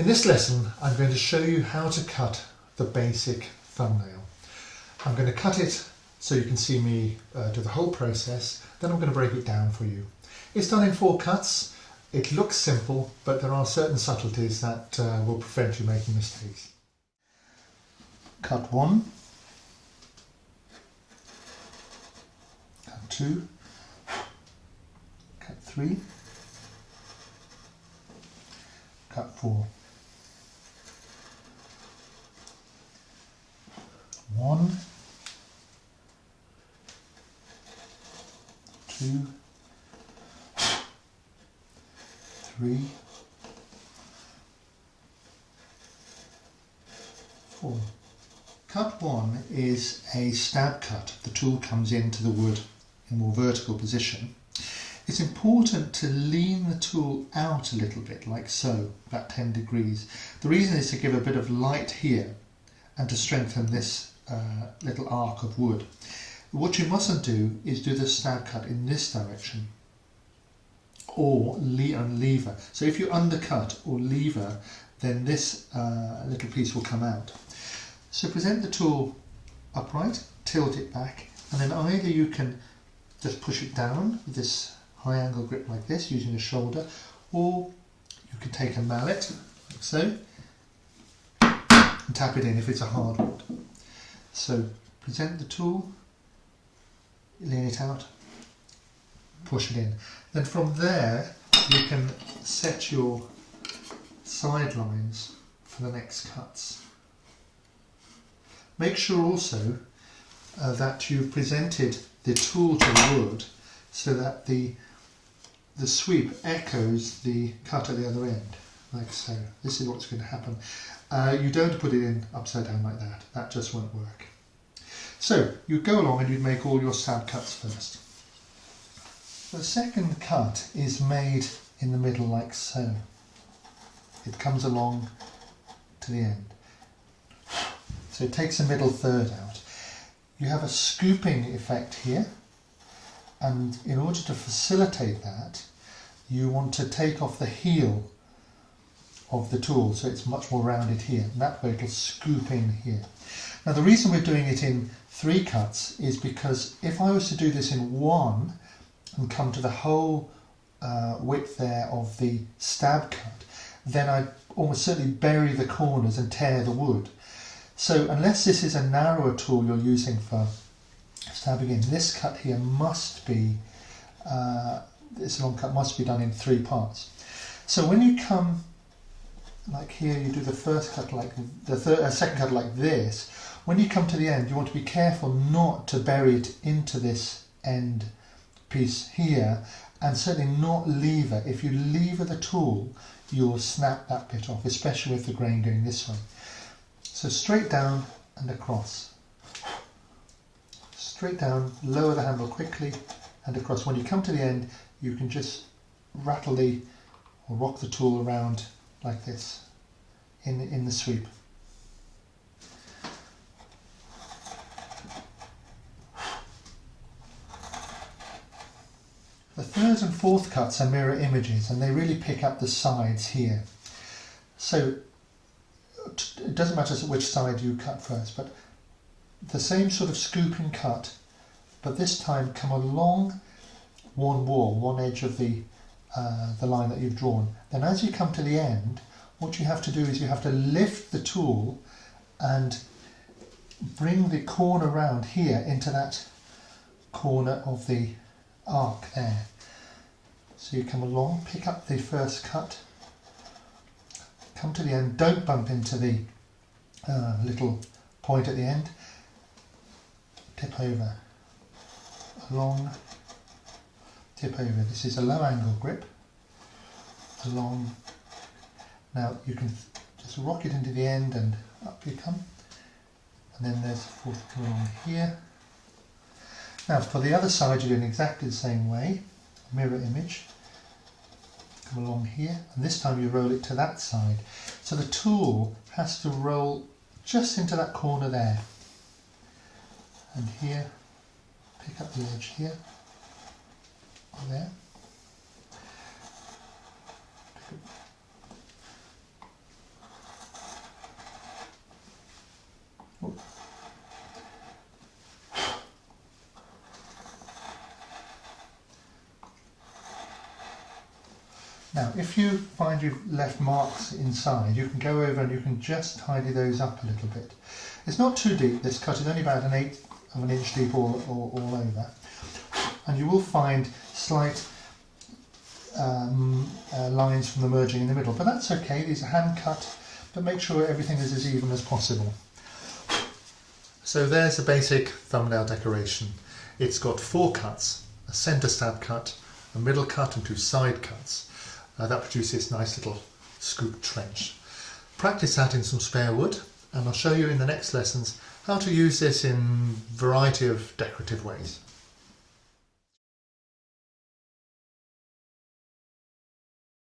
In this lesson, I'm going to show you how to cut the basic thumbnail. I'm going to cut it so you can see me do the whole process, then I'm going to break it down for you. It's done in 4 cuts. It looks simple, but there are certain subtleties that will prevent you making mistakes. Cut 1, cut 2, cut 3, cut 4. 1, 2, 3, 4. Cut 1 is a stab cut. The tool comes into the wood in more vertical position. It's important to lean the tool out a little bit, like so, about 10 degrees. The reason is to give a bit of light here and to strengthen this little arc of wood. What you mustn't do is do the stab cut in this direction or lever. So if you undercut or lever, then this little piece will come out. So present the tool upright, tilt it back, and then either you can just push it down with this high angle grip like this using the shoulder, or you can take a mallet like so and tap it in if it's a hard wood. So present the tool, lean it out, push it in. Then from there you can set your sidelines for the next cuts. Make sure also that you've presented the tool to the wood so that the sweep echoes the cut at the other end, like so. This is what's going to happen. You don't put it in upside down like that. That just won't work. So you go along and you make all your stab cuts first. The second cut is made in the middle like so. It comes along to the end. So it takes the middle third out. You have a scooping effect here, and in order to facilitate that, you want to take off the heel of the tool so it's much more rounded here, and that way it'll scoop in here. Now the reason we're doing it in 3 cuts is because if I was to do this in 1 and come to the whole width there of the stab cut, then I'd almost certainly bury the corners and tear the wood. So unless this is a narrower tool you're using for stabbing in, this cut here must be, this long cut must be done in 3 parts. So when you come like here, you do the first cut like the second cut like this. When you come to the end, you want to be careful not to bury it into this end piece here, and certainly not lever. If you lever the tool, you'll snap that bit off, especially with the grain going this way. So straight down and across. Straight down, lower the handle quickly and across. When you come to the end, you can just rattle or rock the tool around like this in the sweep. The third and fourth cuts are mirror images, and they really pick up the sides here. So it doesn't matter which side you cut first, but the same sort of scooping cut, but this time come along one edge of the line that you've drawn. Then as you come to the end, what you have to do is you have to lift the tool and bring the corner round here into that corner of the arc there. So you come along, pick up the first cut, come to the end, don't bump into the little point at the end, tip over, along, tip over. This is a low angle grip, along. Now you can just rock it into the end and up you come, and then there's a fourth come along here. Now for the other side you're doing exactly the same way, mirror image, come along here, and this time you roll it to that side. So the tool has to roll just into that corner there, and here, pick up the edge here, there, Now, if you find you've left marks inside, you can go over and you can just tidy those up a little bit. It's not too deep, this cut is only about 1/8 of an inch deep all over. And you will find slight lines from the merging in the middle, but that's okay, these are hand cut, but make sure everything is as even as possible. So there's the basic thumbnail decoration. It's got 4 cuts, a centre stab cut, a middle cut and 2 side cuts. That produces this nice little scoop trench. Practice that in some spare wood, and I'll show you in the next lessons how to use this in a variety of decorative ways.